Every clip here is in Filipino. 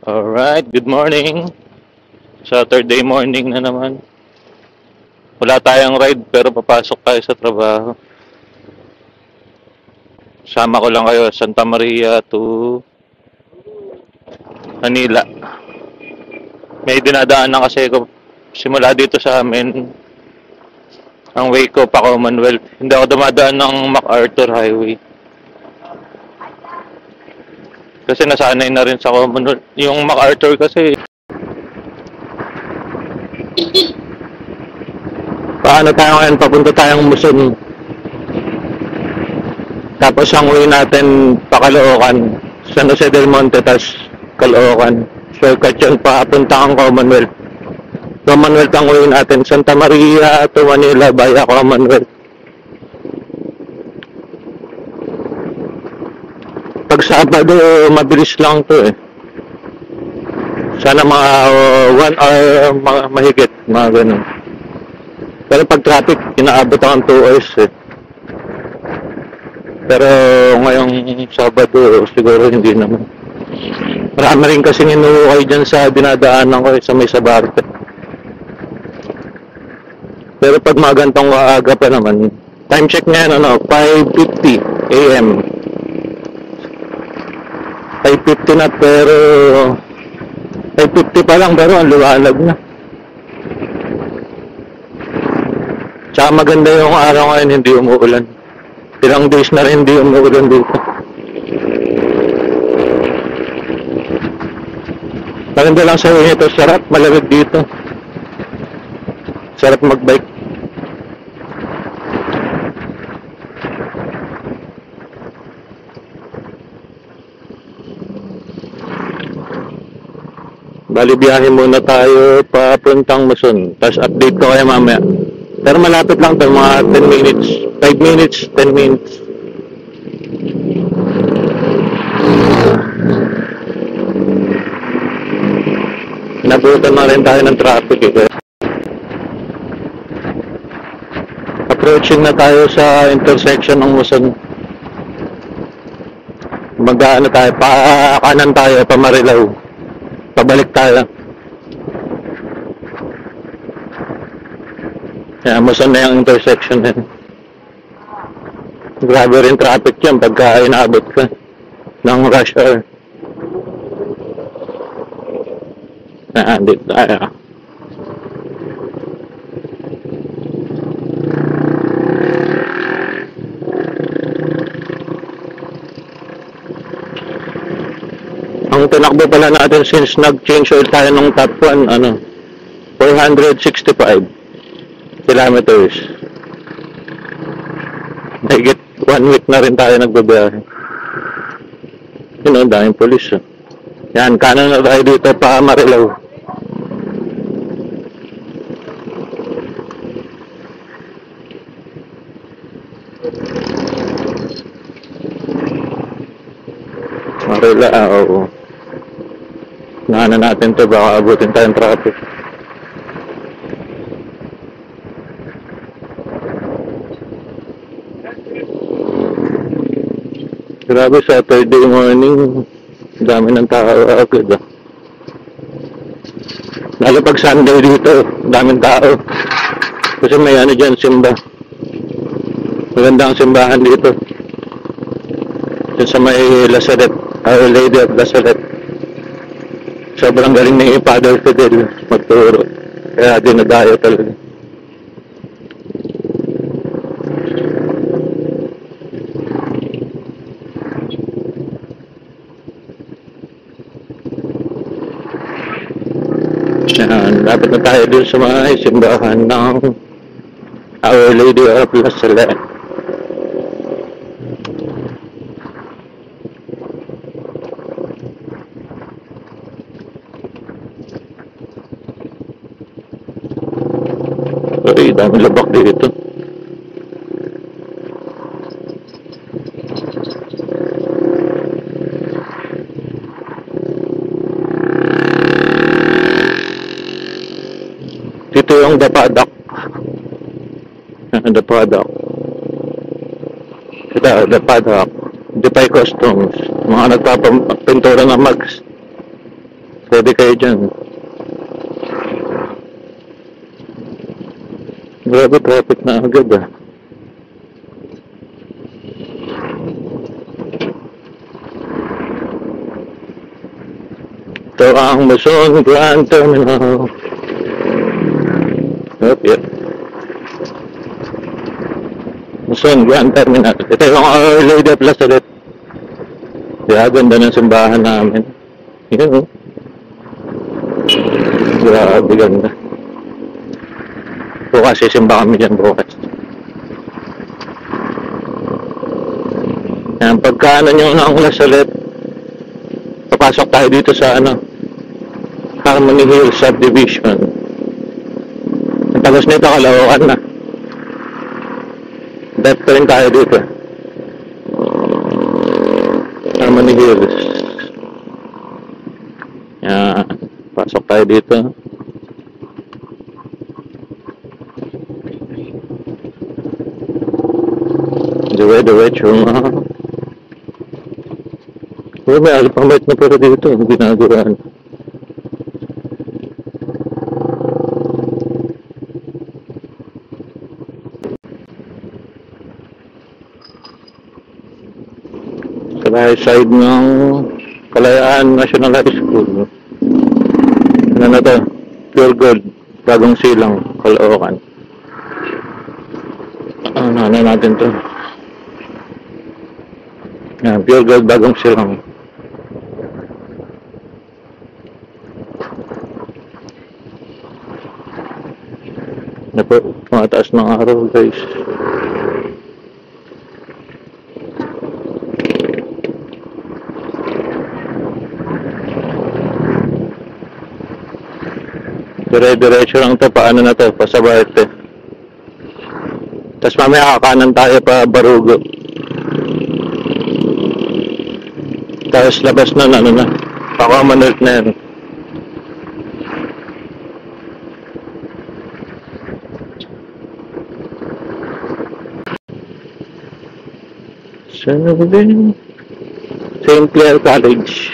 Alright, good morning. Saturday morning na naman. Wala tayong ride pero papasok tayo sa trabaho. Sama ko lang kayo Santa Maria to Manila. May dinadaan na kasi ko simula dito sa amin. Ang way ko pa Commonwealth. Hindi ako dumadaan ng MacArthur Highway. Kasi nasanay na rin sa Commonwealth. Yung MacArthur kasi paano tayo ngayon? Papunta tayong Muson. Tapos ang uwi natin pa Caloocan. San Jose del Monte, tas Caloocan. Shortcut yun, papunta ang Commonwealth. Commonwealth ang uwi natin. Santa Maria to Manila via Commonwealth. Pag Sabado, mabilis lang to eh. Sana mga 1 hour mahigit, mga ganun. Pero pag traffic, inaabot ako ng 2 hours eh. Pero ngayong Sabado, siguro hindi naman. Marami rin kasing inuukay dyan sa dinadaanan ko sa may Sabarte. Pero pag mga gantong aga pa naman, time check ngayon 5:50 AM. 5:50 na pero 5:50 pa lang pero ang liwanag na. Tsaka maganda yung araw ngayon, hindi umuulan. Ilang days na rin hindi umuulan dito. Maganda lang sa ito, sarap, malamig dito. Sarap magbike. Bali biyahe muna tayo papuntang Muson. Tapos update ko kayo mamaya. Pero malapit lang to, mga 10 minutes. 5 minutes, 10 minutes. Nabutan na rin tayo ng traffic eh. Approaching na tayo sa intersection ng Muson. Mag-ano tayo, pa kanan tayo, pa Marilao. Pabalik tayo. Kaya Muson na yung intersection din. Grabe rin traffic yan pagka inaabot ka ng rush hour. Dito tayo. Ang tinakbo pala natin since nag-change oil tayo ng top 1, 465 kilometers. Higit 1 week na rin tayo nagbabiyahe. Yun, daming polis. Yan, kanan na tayo dito pa Marilao. Marilao, oo. Nahanan natin to, baka abutin tayong traffic. Grabe, Saturday morning, dami ng tao agad ah. Lalo pag Sunday dito, daming tao. Kasi may dyan, simba. Magandang simbahan dito. Dyan sa may Lazaret, Our Lady of Lazaret. Sobrang galing ni Father Fidel magturo. Kaya dinadayo talaga. Yan, dapat na tayo dun sa mga simbahan ng Our Lady of Lazaret. Ay, dami labak dito. Dito yung Dapadak. Dapadak. Dapadak. Depay Customs. Mga nagpapapintura ng mags. Steady kayo dyan. Grabe, traffic na agad ah. Ito ang Luzon Grand Terminal. Okay. Luzon Grand Terminal. Ito yung Our Lady of Lazaret. Kaya ganda ng simbahan namin. Yun oh. Grabe ganda. Bukas sisimba kami dyan bukas. Yan, pagka nyo ng Lazaret, papasok tayo dito sa Harmony Hill Subdivision. Ang tagas nito, Caloocan na. Left pa rin tayo dito. Harmony Hills. Yan, pasok tayo dito. Diretso nga. Uy, may alphabet na pero dito, ginagawa. Sa side ng Kalayaan National High School. Ano na to? Pure Gold, Bagong Silang, Caloocan. Ano natin to? Yan, Pure Gold, Bagong Silang. Tumataas ng araw guys. Dire-diretso lang to, paano na to, pasabarte. Tapos mamaya kakanan tayo pa Barugo. Tapos labas na pa-Commonwealth na yan. St. Clair College.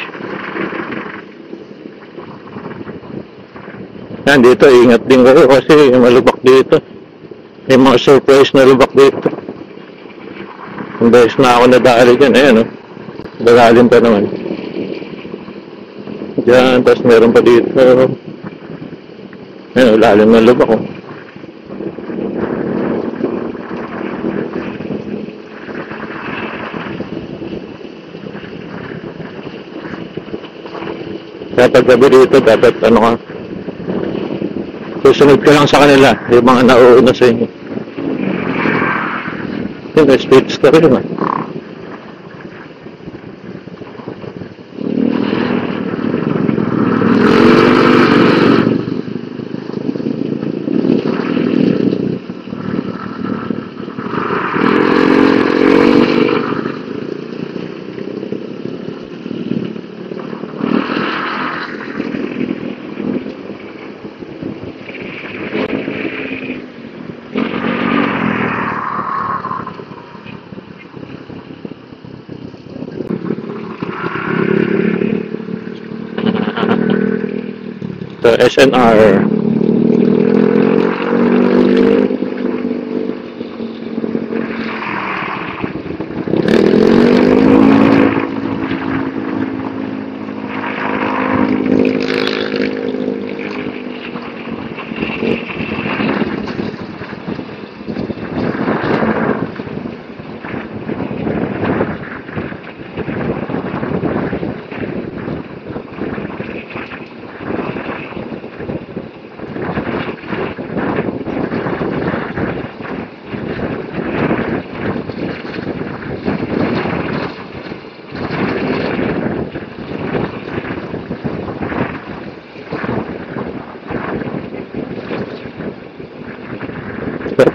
Yan, dito, ingat din kayo kasi malubak dito. May mga surprise na lubak dito. Ang beses na ako nadali dyan, ayan o. Dalalim pa naman. Diyan, tapos meron pa dito. Ayan o, lalim na lubak o. Kaya paggabi dito, dapat susunod ka lang sa kanila, yung mga nauuna sa inyo. Yung speeds ka rin naman. The SNR.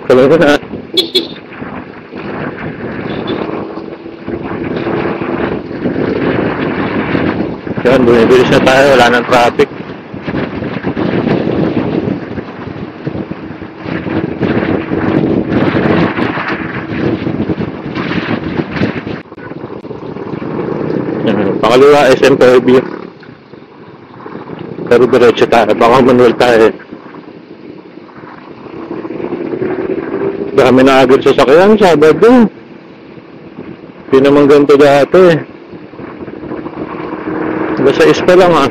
Kalau na. Yan, bumibilis na tayo, wala nang traffic. Yan, pakaliwa SM Fairview. Pero diretso tayo, baka manual tayo. Dami na agad sasakyan, Sabado. Hindi naman ganito dati. Basta ispa lang ah.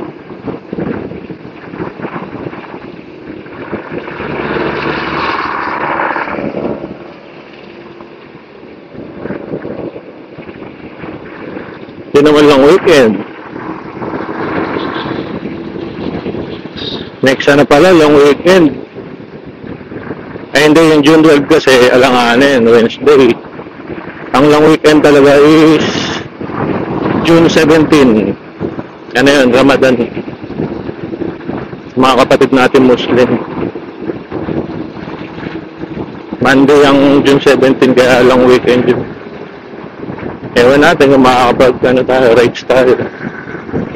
Hindi naman lang weekend. Next na pala, long weekend. Ay hindi, yung June 12 kasi alanganin, Wednesday. Ang long weekend talaga is June 17. Ano yun, Ramadan. Mga kapatid natin Muslim. Monday ang June 17, kaya long weekend yun. Ewan natin kung makakapag rides tayo.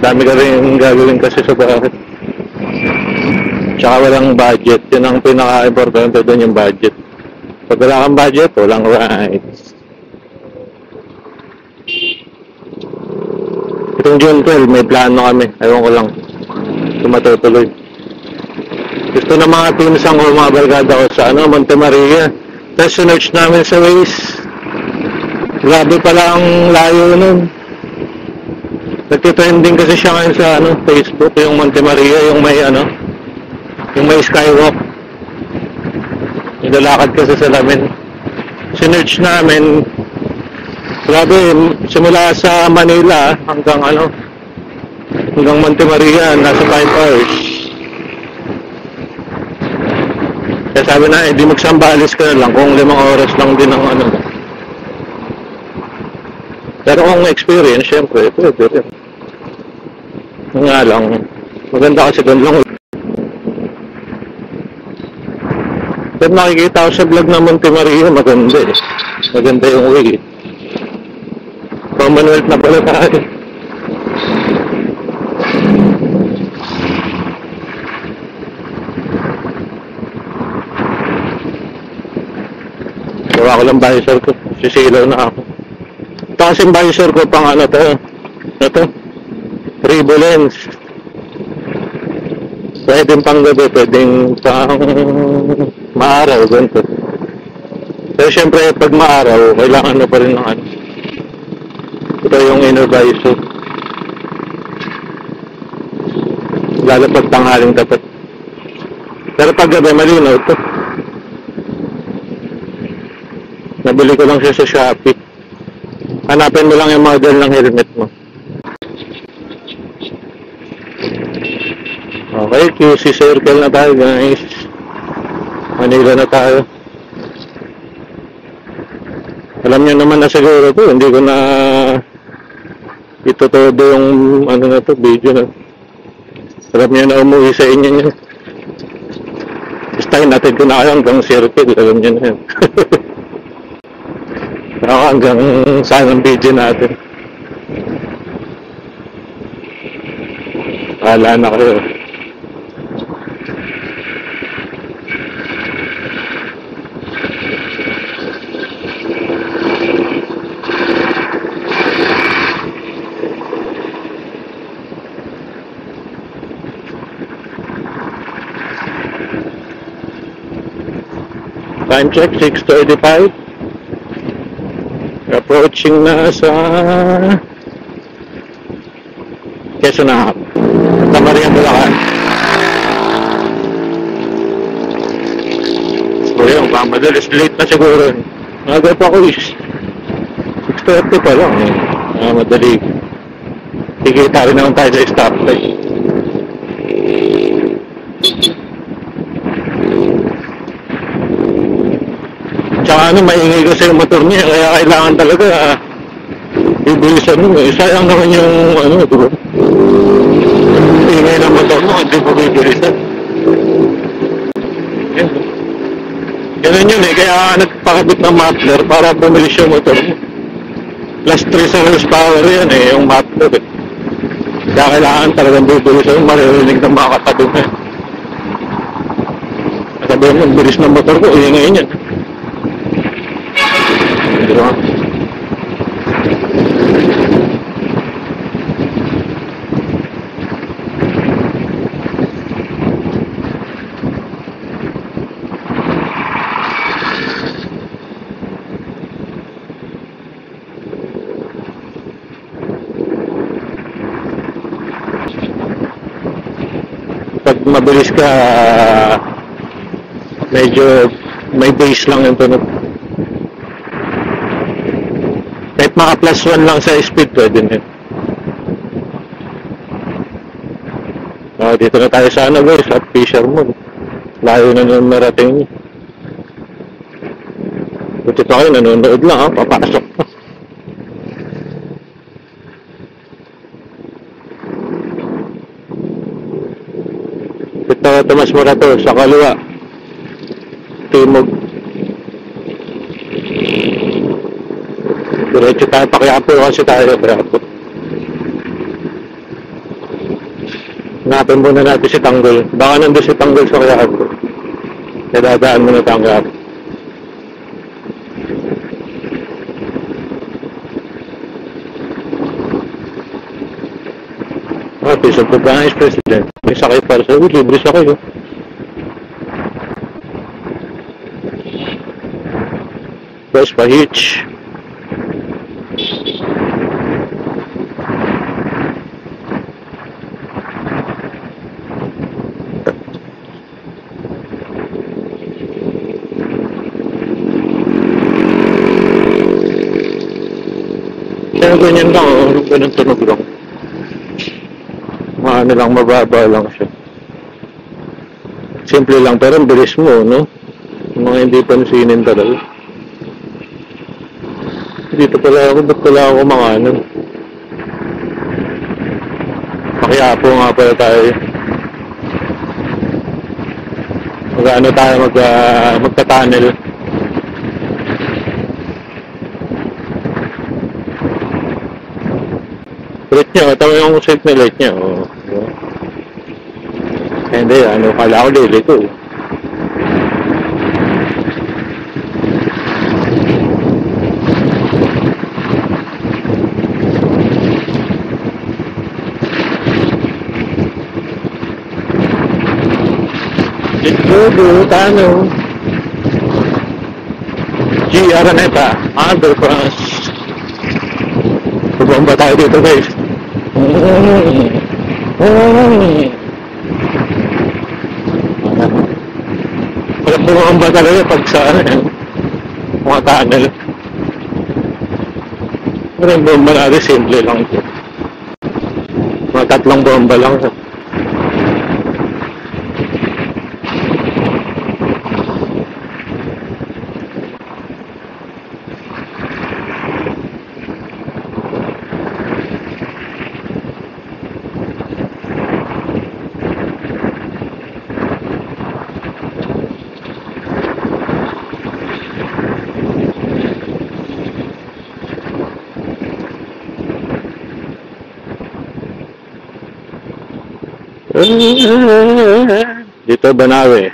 Dami ka rin gagawin kasi sa bahay. Tsaka walang budget. Yun ang pinaka-importante doon, yung budget. Pag wala kang budget, walang rides. Itong June 12, may plano kami. Ewan ko lang kung matutuloy. Gusto ng mga pinsan ko, mga barkada ko sa Monte Maria. Tapos sinerch namin sa Waze. Grabe pala ang layo nun. Nagtitrending kasi siya ngayon sa Facebook, yung Monte Maria, yung may skywalk. Nilalakad kasi sa lamin. Sinerch namin, grabe, simula sa Manila hanggang Monte Maria, nasa 5 hours. Kaya sabi na, di magsambales ka na lang kung 5 oras lang din ang Pero kung experience, syempre, pwede rin. Nga lang, maganda kasi doon lang. Pero nakikita ko sa vlog ng Monte Maria, maganda eh. Maganda yung way. Commonwealth na pala tayo. Gawa ko lang visor ko. Sisilaw na ako. Ito kasi visor ko pang Revo lens. Pwedeng pang gabi, pwedeng pang maaraw, ganito. Pero syempre, pag maaraw, kailangan na pa rin ng Ito yung inner visor. Lalo pag tanghaling dapat. Pero pag gabi, malinaw ito. Nabili ko lang siya sa Shopee. Hanapin mo lang yung model ng helmet mo. Okay, QC circle na tayo guys. Manila na tayo. Alam nyo naman na siguro to, hindi ko na ito todo yung video na. Alam nyo na umuwi sa inyo nyo. Style natin ko na kayo hanggang circle, alam nyo na yan. Ako hanggang saan ang video natin. Wala na kayo. Time check, 6:35. Approaching na sa Quezon na Santa Maria, Bulacan. So yun, madalas late na siguro. Agad pa ko is 6:30 pa lang. Madali. Kikita rin naman tayo sa stoplight. Tsaka maingay kasi yung motor niya, kaya kailangan talaga ibilisan mo. Sayang naman yung diba? Ingay ng motor mo, hindi mo bibilisan. Ganun yun kaya nagpakabit ng muffler para bumilis yung motor mo. Plus 3 sa horsepower yan yung muffler Kaya kailangan talagang bibilisan mo, maririnig ng mga katabi mo. Sabi mo, bilis ng motor ko, ingay niyan. Diba? mabilis ka, medyo may base lang yung tunog. Kahit maka plus 1 lang sa speed, pwede na yun. Dito na tayo sa ano guys, at Fisherman. Layo na yung narating niyo. Buti pa kayo, nanonood lang ha, papasok. Ito, Tomas Morato, sa kaliwa. Timog. Diretso tayo, Paquiapo kasi tayo, Paquiapo. Hanapin muna natin si Tanggol. Baka nandun si Tanggol sa Paquiapo. Dadaan muna Tanggol. Peace of the Vice President. May sakay para sa libre sakay. Best pa hitch. Kaya ganyan lang, ganun tunog lang. Ano lang, mababa lang siya. Simple lang, pero ang bilis mo, no? Mga hindi pansinin talaga. Dito pala ako, ba't pala ako makanan? Paquiapo nga pala tayo. Mag-ano tayo, magka-tunnel. Light niya, tama yung shape na light niya, oh. Hindi, ano, kala ko liliko. Tano. G. Araneta, underpass. Pabomba tayo dito guys. Walang bumamba talaga pag sa mga tunnel. Walang bomba natin, simple lang ito. Mga 3 bomba lang. Dito Banawe.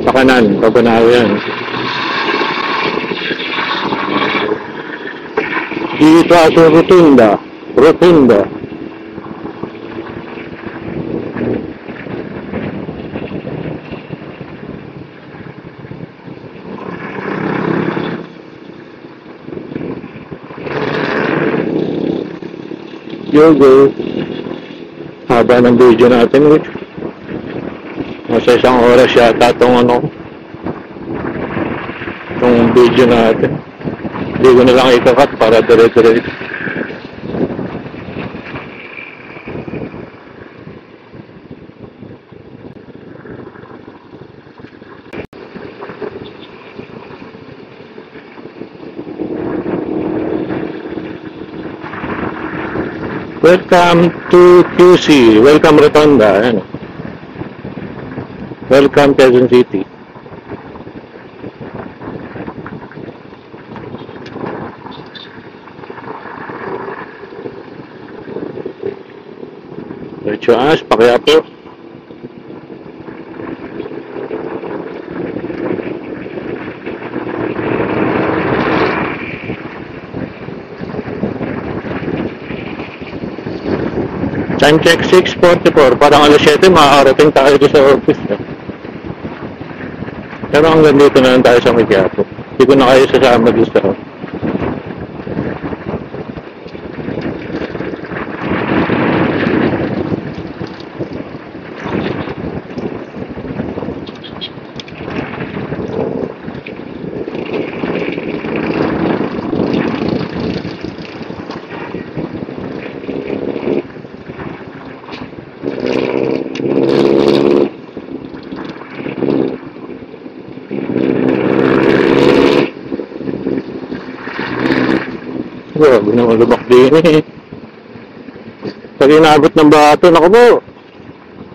Sa kanan, pa Banawe yan. Dito sa Rotunda. Rotunda. Yogo. Haba ng video natin, eh. Nasa 1 oras yata itong itong video natin. Hindi ko na lang ikakat para dire-dire. Welcome to QC. Welcome Rotonda. Ayan. Welcome Quezon City. Diretso as, Paquiapo. Time check 6:44. Parang alas 7 makakarating tayo doon sa office. Pero hanggang dito na lang tayo sa Paquiapo. Hindi ko na kayo sasama doon sa office. Grabe naman lubak din eh. Pag inabot ng bato, naku po.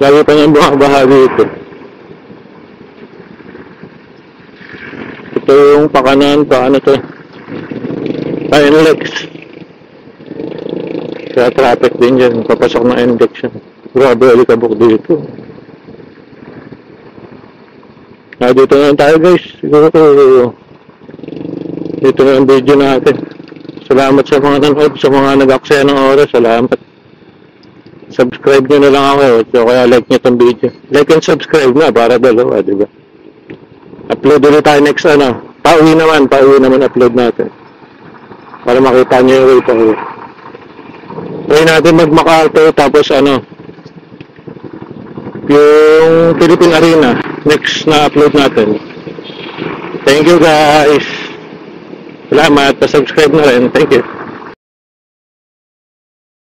Lagi pa niyang bumabaha dito. Ito yung pakanan, paano to? NLEX. Kaya traffic din dyan, papasok ng NLEX yan. Grabe, alikabok dito. Dito na lang tayo guys. Siguro dito na ang video natin. Salamat sa mga nanood, sa mga nag-aksaya ng oras. Salamat. Subscribe nyo na lang ako. So, kaya like nyo itong video. Like and subscribe na para dalawa, diba? Upload ulit tayo next pauwi naman upload natin. Para makita nyo yung way pa uwi. Try natin mag-MacArthur tapos yung Philippine Arena next na upload natin. Thank you guys. Salamat, pa-subscribe na rin. Thank you.